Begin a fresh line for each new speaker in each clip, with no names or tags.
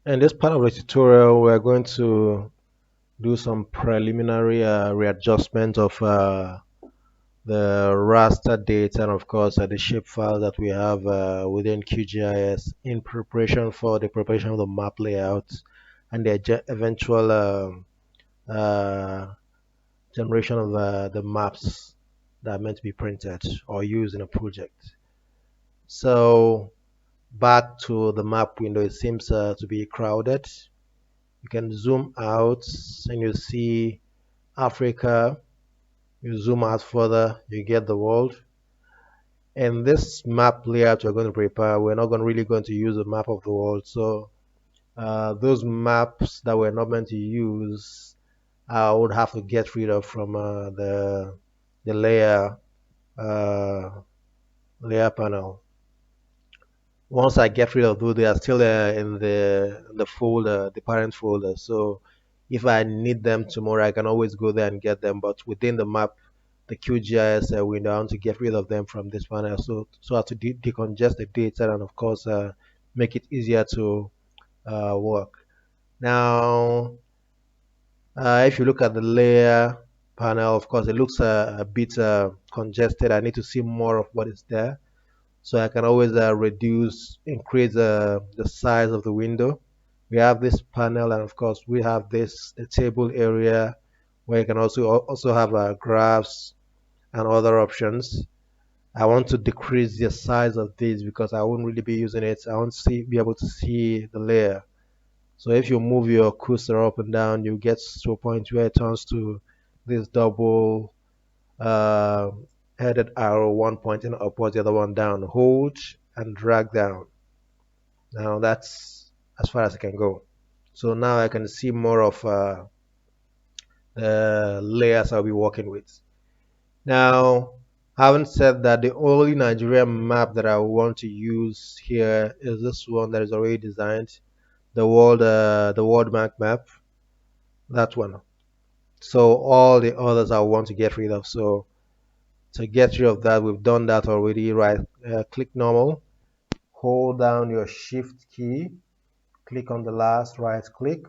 In this part of the tutorial, we're going to do some preliminary readjustment of the raster data and of course the shape file that we have within QGIS in preparation for the preparation of the map layout and the eventual uh, generation of the maps that are meant to be printed or used in a project. So back to the map window, it seems to be crowded. You can zoom out and you see Africa. You zoom out further, you get the world. And this map layout we're going to prepare, we're not really going to use a map of the world. So those maps that we're not meant to use, I would have to get rid of from the uh, layer panel. Once I get rid of those, they are still in the folder, the parent folder. So if I need them tomorrow, I can always go there and get them. But within the map, the QGIS window, I want to get rid of them from this panel. So as to decongest the data and of course make it easier to work. Now, if you look at the layer panel, of course, it looks a bit congested. I need to see more of what is there. So I can always increase the size of the window. We have this panel, and of course we have the table area where you can also have graphs and other options. I want to decrease the size of this because I won't really be using it. I want to be able to see the layer. So if you move your cursor up and down, you get to a point where it turns to this double uh, headed arrow, one pointing upwards, the other one down. Hold and drag down. Now that's as far as I can go. So now I can see more of the layers I'll be working with. Now, having said that, the only Nigerian map that I want to use here is this one that is already designed, the world map, that one. So all the others I want to get rid of. So to get rid of that, we've done that already. Right, click normal, hold down your shift key, click on the last right click,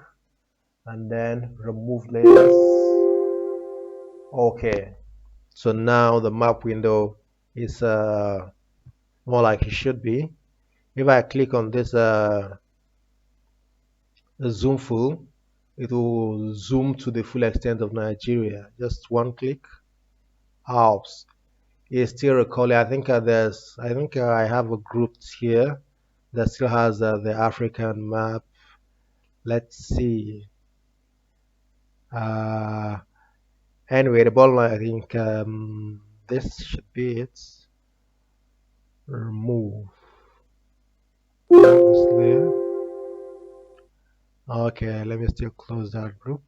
and then remove layers. Okay, so now the map window is more like it should be. If I click on this zoom full, it will zoom to the full extent of Nigeria. Just one click. Helps. It's still recalling. I think I have a group here that still has the African map. Let's see. Uh, anyway, the bottom line, I think this should be it. Remove this layer. Okay, let me still close that group.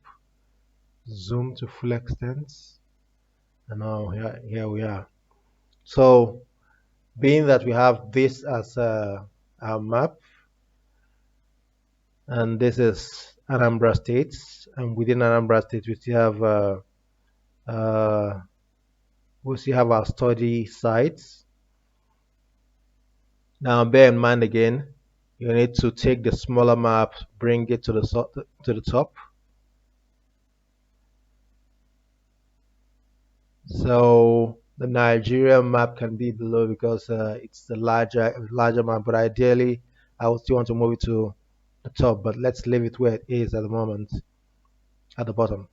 Zoom to full extent. And now here we are. So, being that we have this as our map, and this is Anambra State, and within Anambra State uh, we still have our study sites. Now, bear in mind again, you need to take the smaller map, bring it to the top. So the Nigerian map can be below because it's the larger map. But ideally, I would still want to move it to the top. But let's leave it where it is at the moment, at the bottom.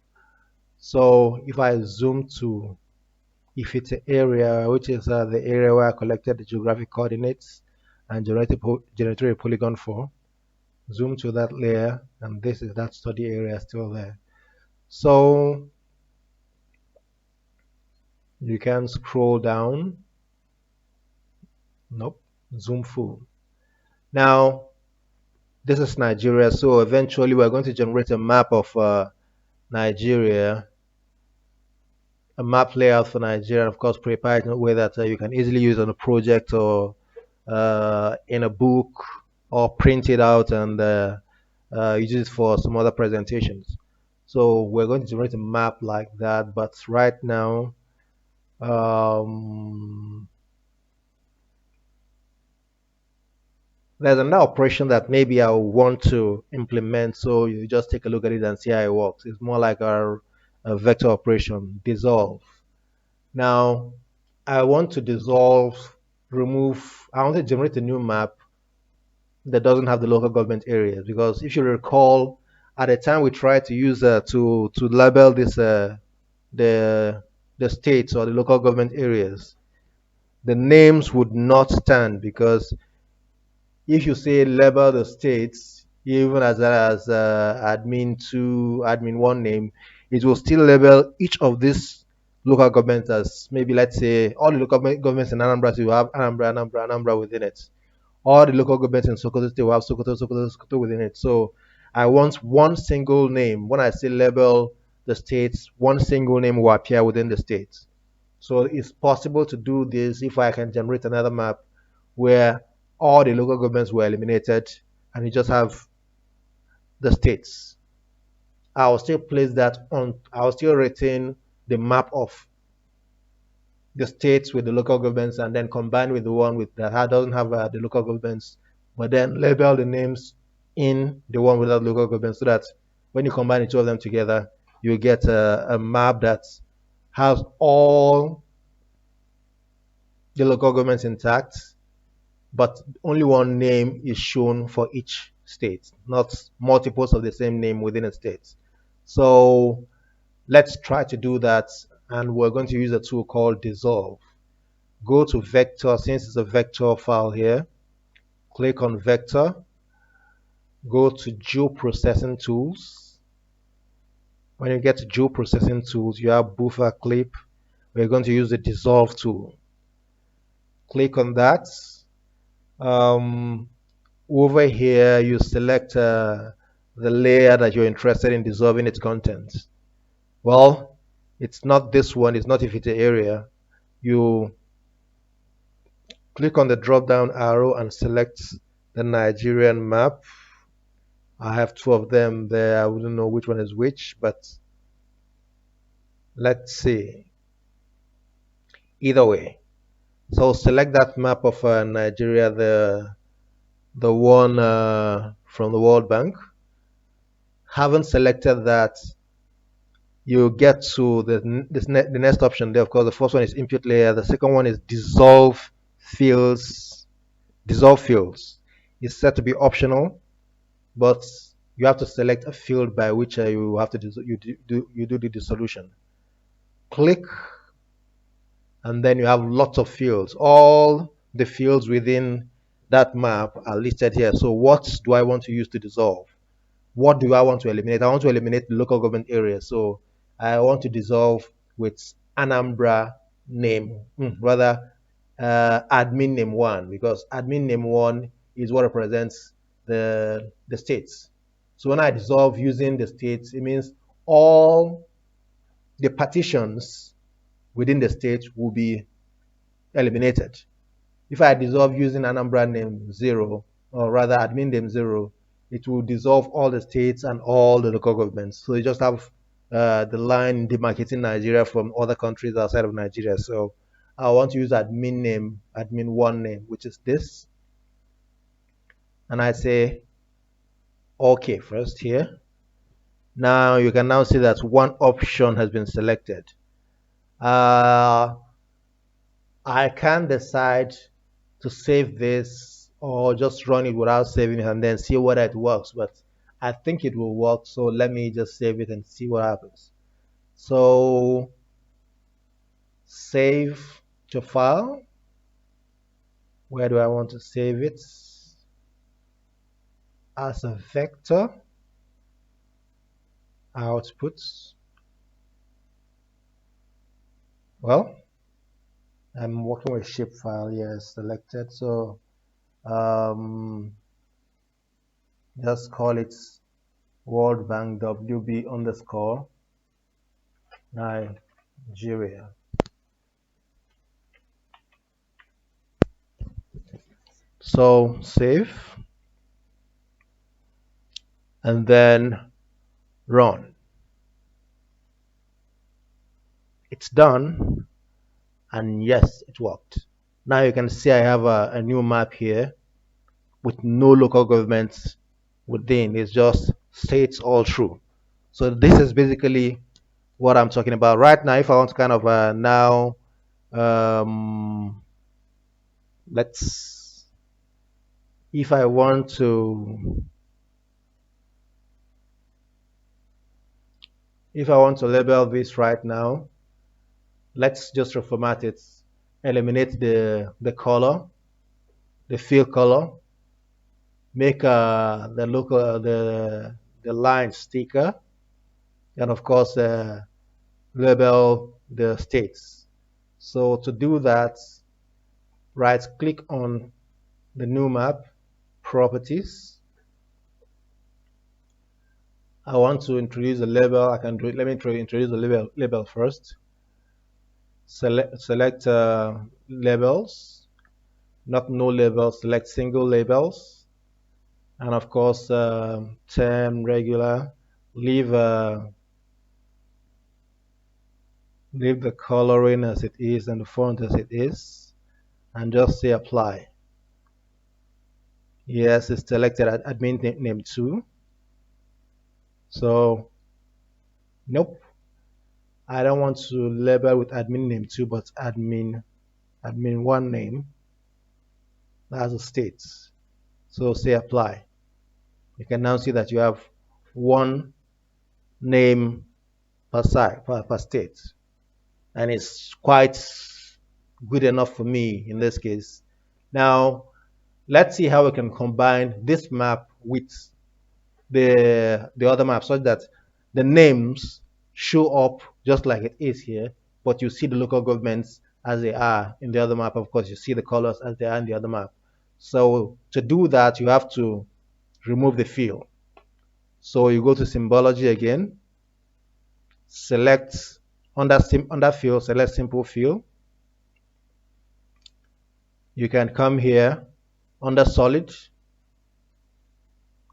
So if I zoom to, if it's an area which is the area where I collected the geographic coordinates and generated a polygon for, zoom to that layer, and this is that study area still there. So you can scroll down. Nope, zoom full. Now, this is Nigeria, so eventually we're going to generate a map of Nigeria, a map layout for Nigeria, and of course prepare it in a way that you can easily use on a project or in a book or print it out and use it for some other presentations. So we're going to generate a map like that, but right now, um, There's another operation that maybe I want to implement, so you just take a look at it and see how it works. It's more like a vector operation, dissolve. Now, I want to dissolve, I want to generate a new map that doesn't have the local government areas, because if you recall, at the time we tried to use to label this the the states or the local government areas, the names would not stand, because if you say label the states, even as admin two, admin one name, it will still label each of these local governments as, maybe let's say all the local governments in Anambra, so you have Anambra, Anambra, Anambra within it. All the local governments in Sokoto State will have Sokoto, Sokoto, Sokoto within it. So I want one single name. When I say label the states, one single name will appear within the states. So it's possible to do this if I can generate another map where all the local governments were eliminated and you just have the states. I'll still place that on, I'll still retain the map of the states with the local governments, and then combine with the one with that doesn't have the local governments, but then label the names in the one without local government, so that when you combine the two of them together, you get a map that has all the local governments intact, but only one name is shown for each state, not multiples of the same name within a state. So let's try to do that, and we're going to use a tool called dissolve. Go to vector, since it's a vector file here, click on vector, go to geoprocessing tools. When you get to geoprocessing tools, you have buffer clip. We're going to use the dissolve tool. Click on that. Um, Over here, you select the layer that you're interested in dissolving its contents. Well, it's not this one, it's not if it's an area. You click on the drop down arrow and select the Nigerian map. I have two of them there. I wouldn't know which one is which, but let's see. Either way. So select that map of Nigeria, the one from the World Bank. Having selected that, you get to the next option there. Of course, the first one is input layer. The second one is dissolve fields. Dissolve fields is set to be optional, but you have to select a field by which you have to you do the dissolution. Click, and then you have lots of fields. All the fields within that map are listed here. So what do I want to use to dissolve? What do I want to eliminate? I want to eliminate the local government area. So I want to dissolve with Anambra name, rather admin name one, because admin name one is what represents the states. So when I dissolve using the states, it means all the partitions within the state will be eliminated. If I dissolve using Anambra name zero, or rather admin name zero, it will dissolve all the states and all the local governments. So you just have the line demarcating Nigeria from other countries outside of Nigeria. So I want to use admin name, admin one name, which is this. And I say, okay, first here. Now you can now see that one option has been selected. I can decide to save this or just run it without saving it and then see whether it works. But I think it will work. So let me just save it and see what happens. So save to file. Where do I want to save it? As a vector output. Well, I'm working with shapefile here selected. So just call it World Bank WB underscore Nigeria. So save and then run. It's done, and yes, it worked. Now you can see I have a new map here with no local governments within. It's just states all through. So this is basically what I'm talking about right now. If I want to kind of now, um, let's, if I want to, if I want to label this right now, let's just reformat it, eliminate the color, the field color, make the local the line sticker, and of course label the states. So to do that, right click on the new map, properties. I want to introduce a label. I can do it. Let me introduce the label first. Select labels, not no labels. Select single labels, and of course term regular. Leave leave the coloring as it is and the font as it is, and just say apply. Yes, it's selected admin name 2. So nope, I don't want to label with admin name 2, but admin 1 name. That's a state. So say apply. You can now see that you have one name per site, per state. And it's quite good enough for me in this case. Now, let's see how we can combine this map with the other map such that the names show up just like it is here, but you see the local governments as they are in the other map. Of course, you see the colors as they are in the other map. So to do that, you have to remove the field. So you go to Symbology again, select under field, select simple field. You can come here under solid,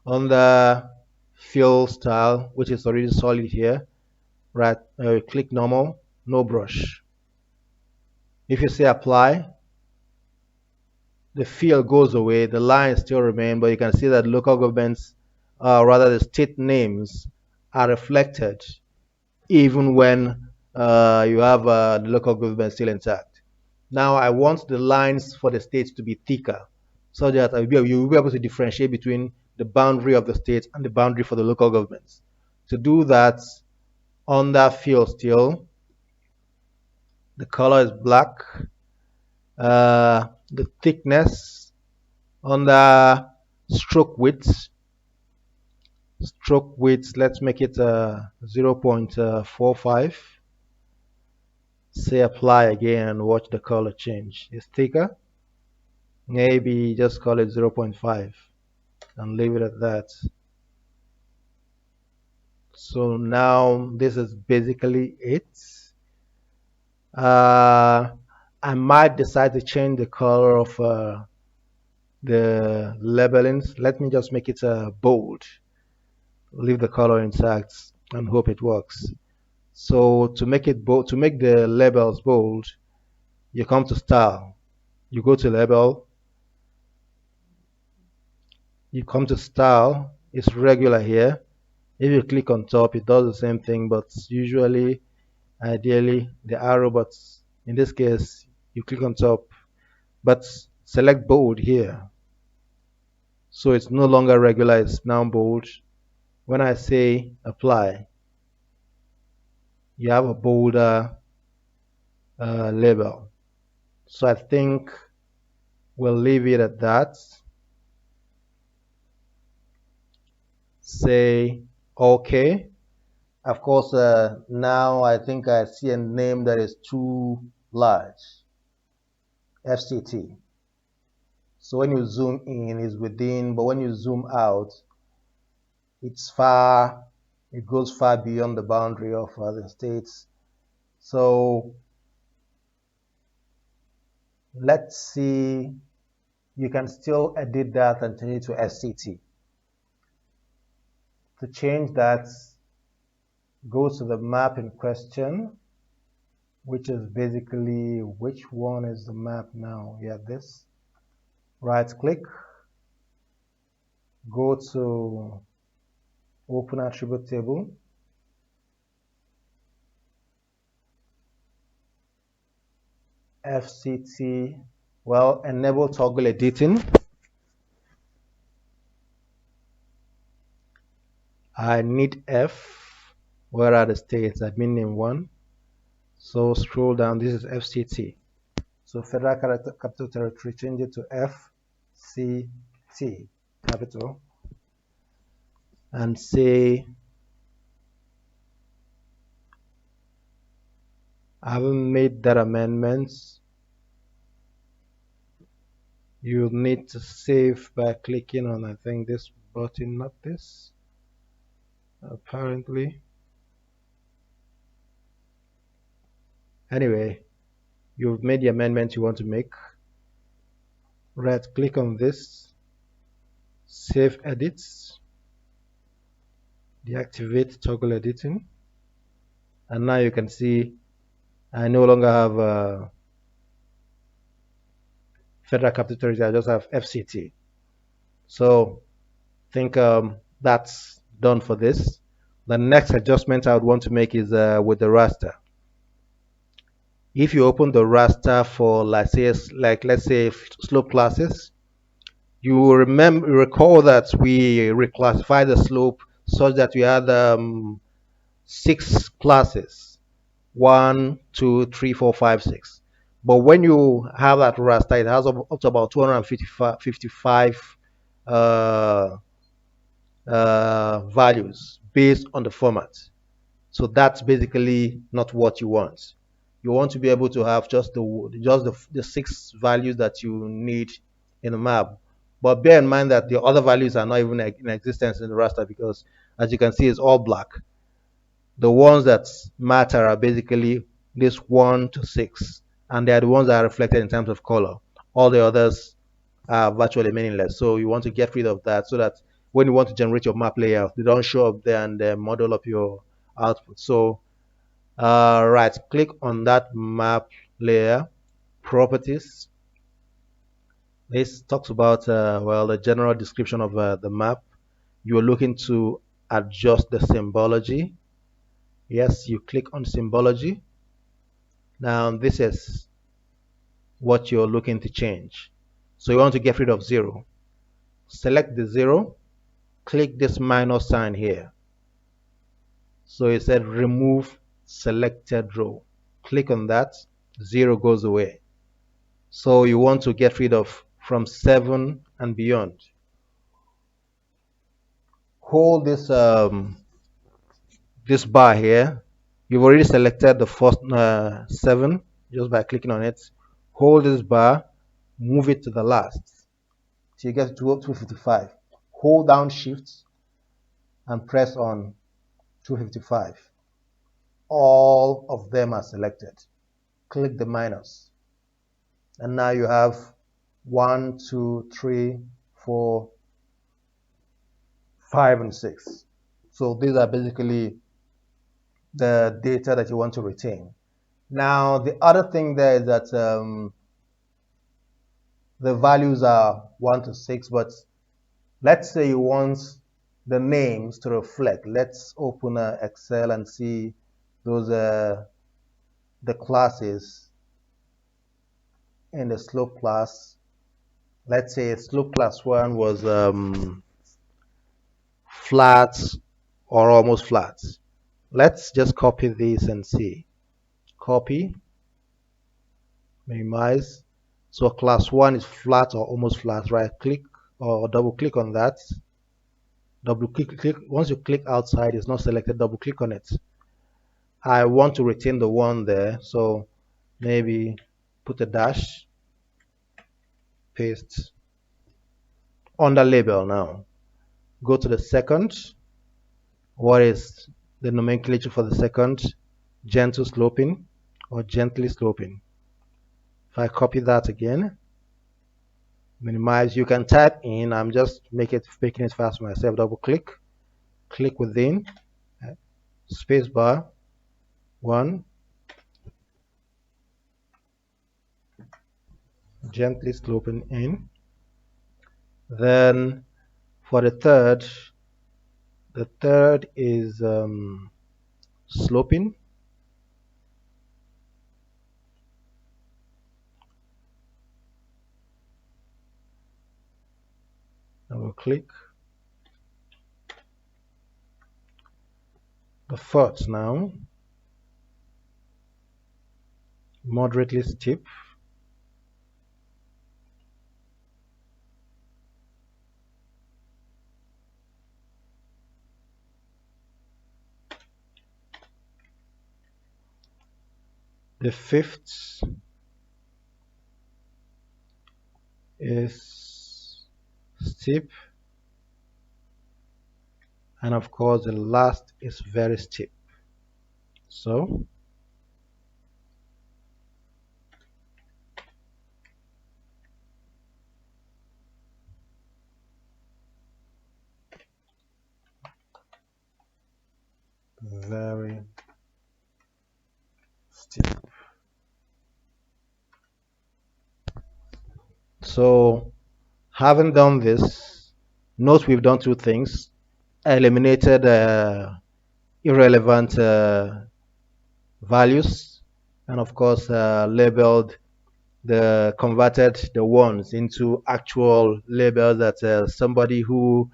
under fill style, which is already solid here, right? Click normal, no brush. If you say apply, the fill goes away, the lines still remain, but you can see that local governments, rather the state names, are reflected even when you have the local government still intact. Now I want the lines for the states to be thicker so that you'll be able to differentiate between the boundary of the state and the boundary for the local governments. To do that, under fill still, the color is black. The thickness under stroke width, let's make it 0.45. Say apply again and watch the color change. It's thicker. Maybe just call it 0.5 and leave it at that. So now this is basically it. I might decide to change the color of the labelings. Let me just make it bold. Leave the color intact and hope it works. So to make it bold, to make the labels bold, you come to style. You go to label. You come to style. It's regular here. If you click on top, it does the same thing, but usually, ideally, the arrow, but in this case, you click on top, but select bold here. So it's no longer regular, it's now bold. When I say apply, you have a bolder label. So I think we'll leave it at that. Say OK. Of course, now I think I see a name that is too large, FCT. So when you zoom in, it's within, but when you zoom out, it's far, it goes far beyond the boundary of the states. So let's see, you can still edit that and change it to SCT. To change that, go to the map in question, which is basically, which one is the map now? Yeah, this. Right click, go to open attribute table, FCT, well, enable toggle editing. I need F. Where are the states? Admin name 1. So scroll down. This is FCT. So Federal Capital Territory, change it to FCT, capital, and say, I haven't made that amendment. You need to save by clicking on, I think, this button, not this, apparently. Anyway, you've made the amendment you want to make. Right click on this, save edits, deactivate toggle editing, and now you can see I no longer have Federal Capital Territory, I just have FCT. So I think that's done for this. The next adjustment I would want to make is with the raster. If you open the raster for, let's say slope classes, you will recall that we reclassified the slope such that we had 6 classes: 1, 2, 3, 4, 5, 6. But when you have that raster, it has up to about 255 uh, values based on the format. So that's basically not what you want. You want to be able to have just the 6 values that you need in a map. But bear in mind that the other values are not even in existence in the raster, because as you can see, it's all black. The ones that matter are basically this 1 to 6, and they are the ones that are reflected in terms of color. All the others are virtually meaningless. So you want to get rid of that so that when you want to generate your map layout, they don't show up there and model up your output. So right click on that map layer, properties. This talks about well, the general description of the map. You're looking to adjust the symbology. Yes, you click on symbology. Now this is what you're looking to change. So you want to get rid of 0. Select the 0, click this minus sign here. So it said remove selected row. Click on that, 0 goes away. So you want to get rid of from 7 and beyond. Hold this bar here. You've already selected the first 7 just by clicking on it. Hold this bar, move it to the last. So you get to 255. Hold down shift and press on 255. All of them are selected. Click the minus. And now you have 1, 2, 3, 4, 5, and 6. So these are basically the data that you want to retain. Now, the other thing there is that the values are 1 to 6, but let's say you want the names to reflect. Let's open Excel and see those the classes in the slope class. Let's say slope class 1 was flat or almost flat. Let's just copy this and see. Copy, minimize. So class 1 is flat or almost flat. Right click or double click on that. Double click. Once you click outside, it's not selected. Double click on it. I want to retain the 1 there, so maybe put a dash, paste on the label. Now go to the second. What is the nomenclature for the second? Gentle sloping or gently sloping. If I copy that again, minimize, you can type in, I'm just making it fast for myself. Double click, click within, space bar, 1, gently sloping in. Then For the third is sloping. Double click. The fourth now, moderately steep. The fifth is steep. And of course, the last is very steep. So very steep. So having done this, note we've done two things. Eliminated irrelevant values, and of course labeled converted the ones into actual labels that somebody who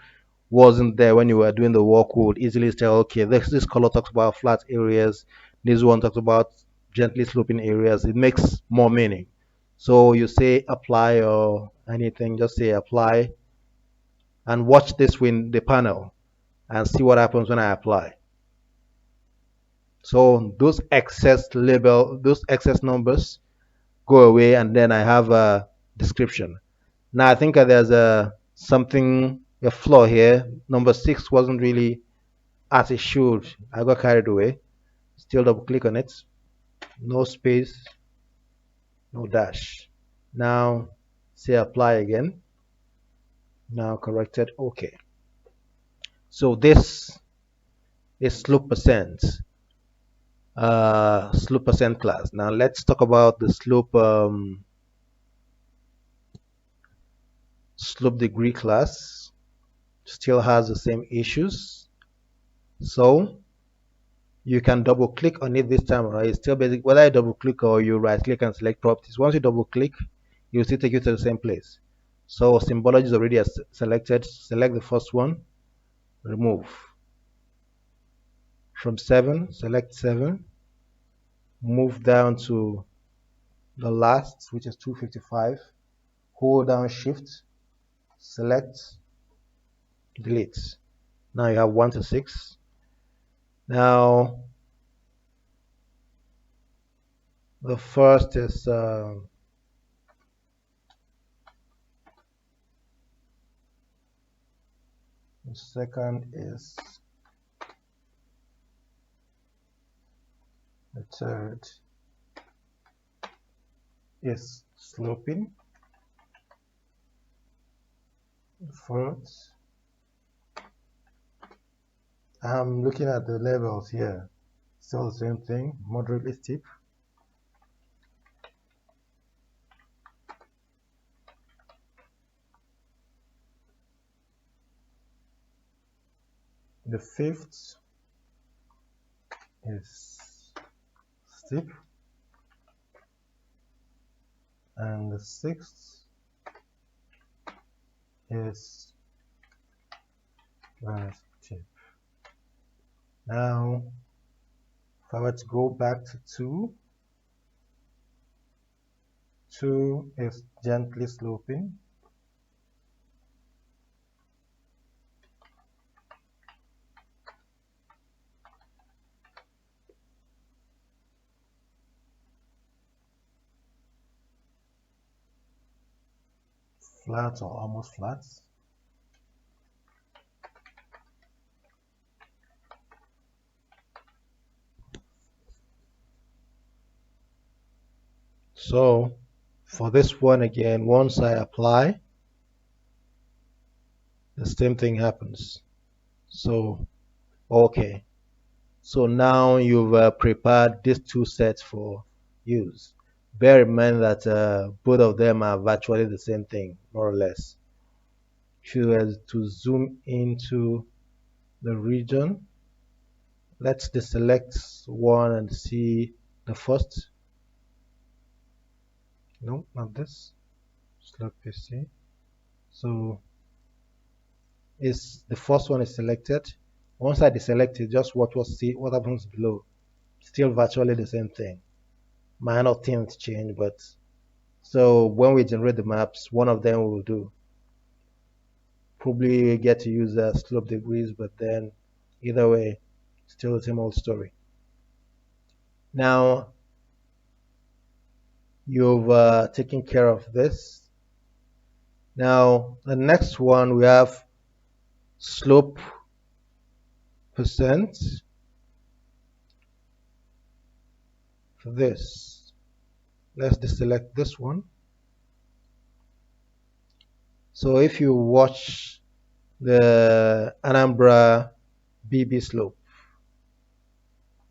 wasn't there when you were doing the work would easily tell, okay, this color talks about flat areas, this one talks about gently sloping areas. It makes more meaning. So you say apply or anything, just say apply and watch this with the panel and see what happens when I apply. So those excess numbers go away, and then I have a description. Now I think there's a flaw here. Number 6 wasn't really as it should. I got carried away. Still double click on it. No space, no dash. Now say apply again. Now corrected. Okay. So this is slope percent class. Now let's talk about the slope degree class. Still has the same issues. So you can double click on it this time, right? It's still basic. Whether you double click or you right click and select properties, once you double click, it will still take you to the same place. So symbology is already selected. Select the first one, remove. From 7, select 7, move down to the last, which is 255. Hold down shift, select, delete. Now you have 1 to 6. Now the first is the second is the third is sloping. The fourth, I'm looking at the levels here. Still the same thing, moderately steep. The fifth is steep. And the sixth is very steep. Now, if I were to go back to 2, 2 is gently sloping. Flat or almost flat. So for this one again, once I apply, the same thing happens. So, okay. So now you've prepared these two sets for use. Bear in mind that both of them are virtually the same thing, more or less. If you were to zoom into the region, let's deselect one and see the first. No, not this. Slope PC. So is the first one is selected. Once I deselect it, just see what happens below. Still virtually the same thing. Minor things change, but so when we generate the maps, one of them will do. Probably get to use slope degrees, but then either way, still the same old story. Now you've taken care of this. Now the next one we have slope percent for this. Let's deselect this one. So if you watch the Anambra BB slope,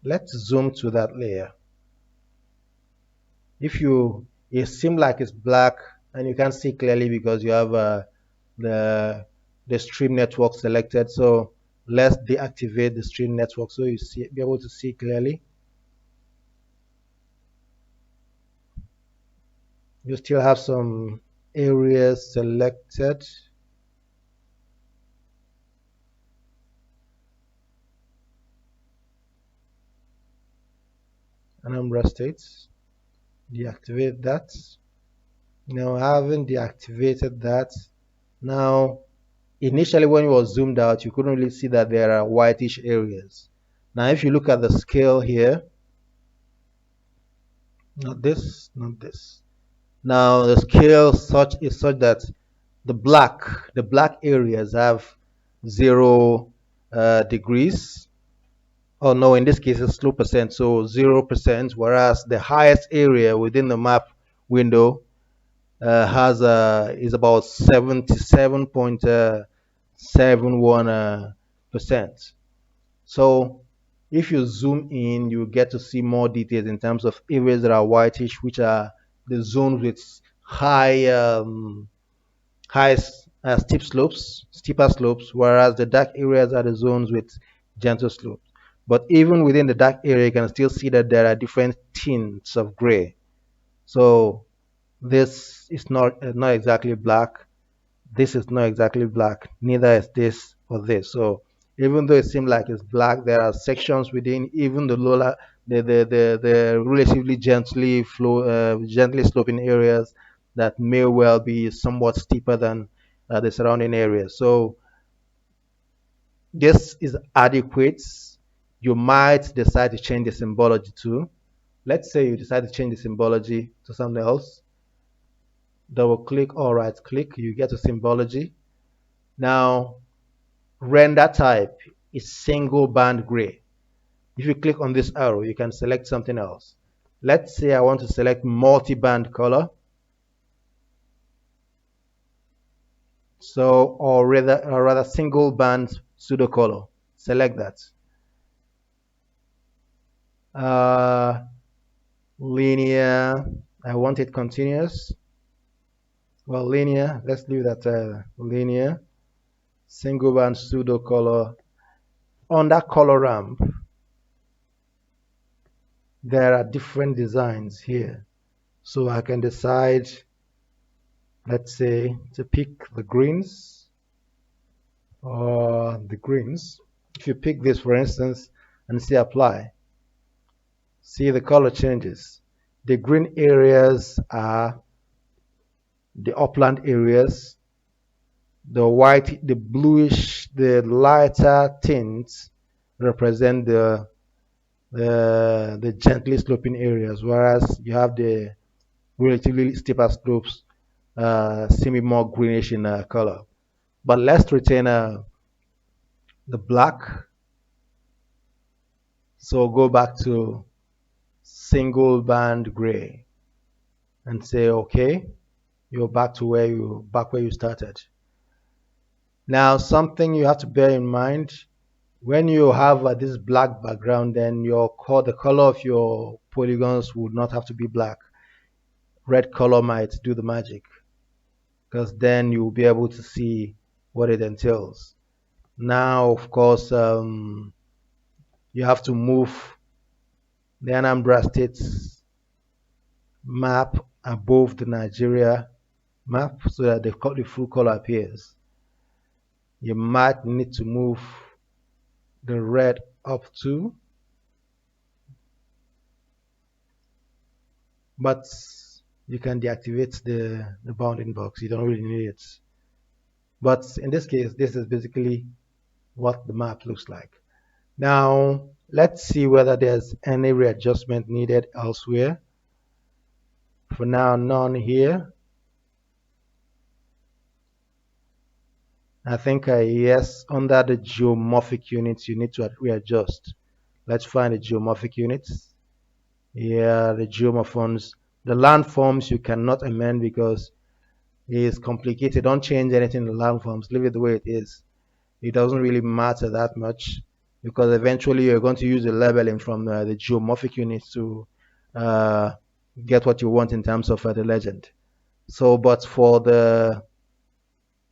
let's zoom to that layer. It seems like it's black and you can't see clearly because you have the stream network selected. So let's deactivate the stream network so you be able to see clearly. You still have some areas selected. Anambra states. Deactivate that. Now having deactivated that, now initially when it was zoomed out, you couldn't really see that there are whitish areas. Now if you look at the scale here, not this, not this. Now the scale is such that the black areas have 0 degrees. Oh no, in this case it's slope percent, so 0%, whereas the highest area within the map window is about 77.71%. So if you zoom in, you get to see more details in terms of areas that are whitish, which are the zones with high steeper slopes, whereas the dark areas are the zones with gentle slopes. But even within the dark area, you can still see that there are different tints of gray. So this is not exactly black. This is not exactly black. Neither is this or this. So even though it seems like it's black, there are sections within even the lower, the relatively gently sloping areas that may well be somewhat steeper than the surrounding areas. So this is adequate. You might decide to change the symbology too. Let's say you decide to change the symbology to something else. Double click or right click, you get to symbology. Now render type is single band gray. If you click on this arrow, you can select something else. Let's say I want to select multi-band color. So, or rather single band pseudo color. Select that. Linear, I want it continuous. Well, linear, let's leave that linear. Single band pseudo color. On that color ramp, there are different designs here. So I can decide, let's say, to pick the greens or the greens. If you pick this, for instance, and say apply, see the color changes. The green areas are the upland areas. The white, the bluish, the lighter tints represent the gently sloping areas, whereas you have the relatively steeper slopes seeming more greenish in color. But let's retain the black. So go back to single band gray and say okay. You're back to where you started. Now something you have to bear in mind when you have this black background, then the color of your polygons would not have to be black. Red color might do the magic because then you'll be able to see what it entails. Now, of course, you have to move the Anambra State's map above the Nigeria map so that the full color appears. You might need to move the red up too, but you can deactivate the bounding box. You don't really need it. But in this case, this is basically what the map looks like. Now, let's see whether there's any readjustment needed elsewhere. For now, none here. I think yes, under the geomorphic units, you need to readjust. Let's find the geomorphic units. Yeah, the geomorphons. The landforms you cannot amend because it is complicated. Don't change anything in the landforms. Leave it the way it is. It doesn't really matter that much because eventually you're going to use the labeling from the geomorphic units to uh, get what you want in terms of the legend. So, but for the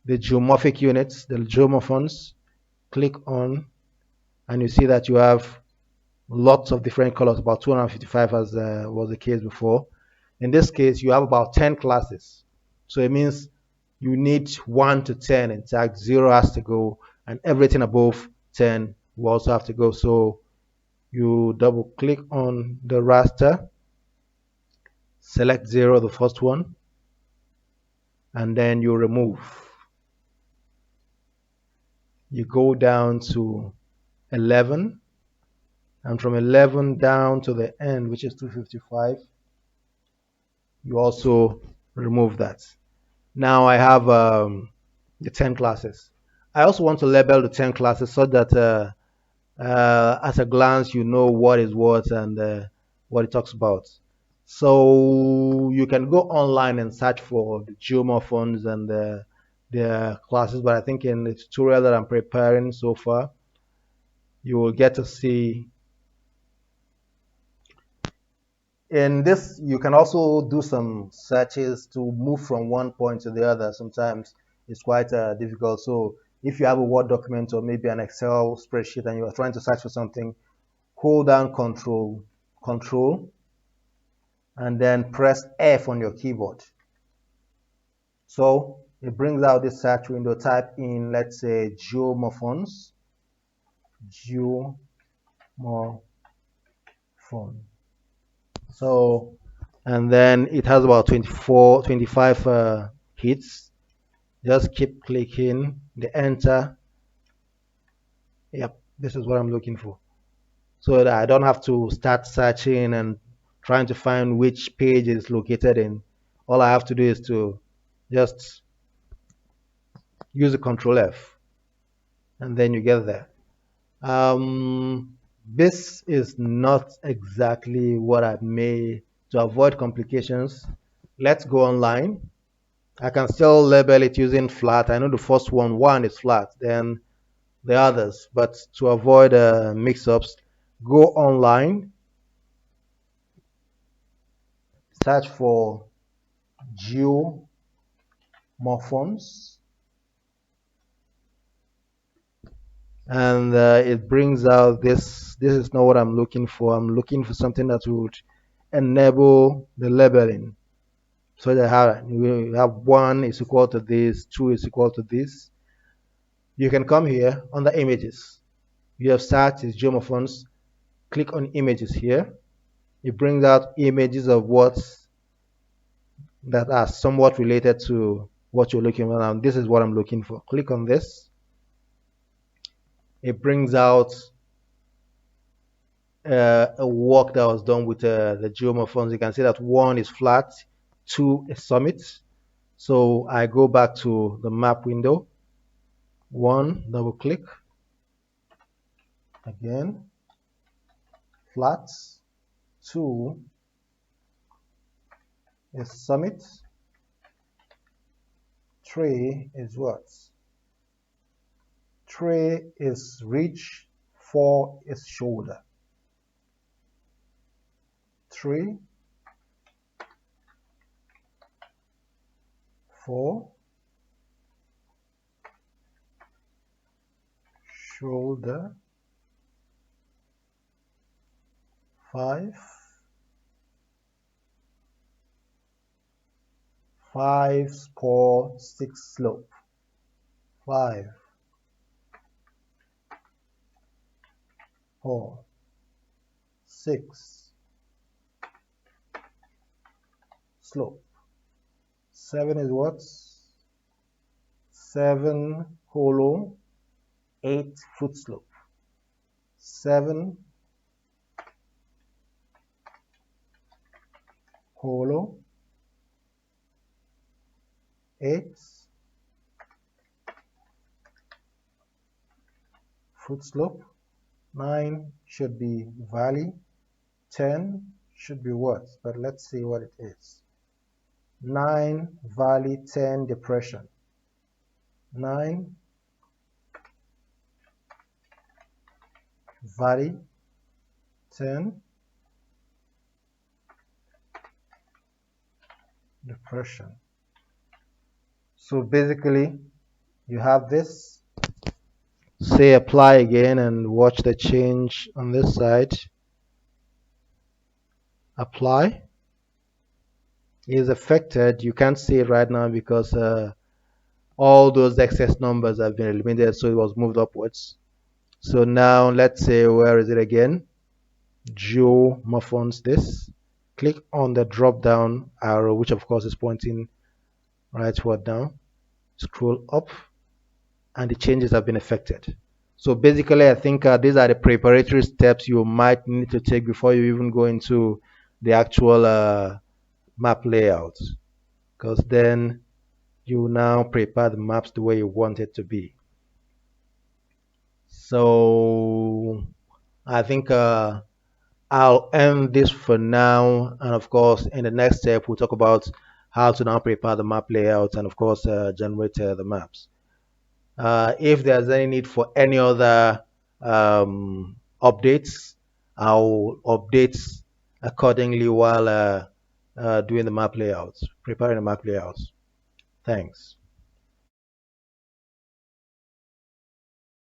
geomorphic units, the geomorphons, click on, and you see that you have lots of different colors, about 255 as was the case before. In this case, you have about 10 classes. So it means you need 1 to 10. In fact, 0 has to go, and everything above 10 will also have to go. So you double click on the raster, select 0, the first one, and then you remove. You go down to 11, and from 11 down to the end, which is 255, you also remove that. Now I have the 10 classes. I also want to label the 10 classes so that at a glance you know what is what and what it talks about. So you can go online and search for the geomorphons and their classes, but I think in the tutorial that I'm preparing so far, you will get to see. In this, you can also do some searches to move from one point to the other. Sometimes it's quite difficult. So if you have a Word document or maybe an Excel spreadsheet and you are trying to search for something, hold down Control, and then press F on your keyboard. So it brings out this search window. Type in, let's say, geomorphons. Geomorphon. So, and then it has about 25 hits. Just keep clicking the enter. Yep, this is what I'm looking for. So that I don't have to start searching and trying to find which page is located in. All I have to do is to just use the Control F, and then you get there. This is not exactly what I made to avoid complications. Let's go online. I can still label it using flat. I know the first one is flat, then the others. But to avoid mix-ups, go online, search for geomorphons, and it brings out this. This is not what I'm looking for. I'm looking for something that would enable the labeling. So that we have 1 is equal to this, 2 is equal to this. You can come here under images. You have searched is geomorphons. Click on images here. It brings out images of what that are somewhat related to what you're looking for. Now, this is what I'm looking for. Click on this. It brings out a work that was done with the geomorphons. You can see that 1 is flat, 2 is summit. So I go back to the map window. 1, double click. Again, flat. 2 is summit. 3 is what? 3 is ridge. 4 is shoulder. 3, 4, shoulder, 5, 5 spore, 6 slope, 5, 4, 6 slope. 7 is what? 7 hollow, 8 foot slope. 7 hollow, 8 foot slope. 9 should be valley. 10 should be what? But let's see what it is. 9 valley, 10 depression. 9 valley, 10 depression. So basically you have this. Say apply again and watch the change on this side. Apply is affected. You can't see it right now because all those excess numbers have been eliminated, so it was moved upwards. So now let's say, where is it again? Geomorphons this. Click on the drop down arrow, which of course is pointing rightward down. Scroll up and the changes have been affected. So basically, I think these are the preparatory steps you might need to take before you even go into the actual map layout, because then you now prepare the maps the way you want it to be. So I think I'll end this for now, and of course in the next step we'll talk about how to now prepare the map layout and of course generate the maps. If there's any need for any other updates, I'll update accordingly while doing the map layouts, preparing the map layouts. Thanks.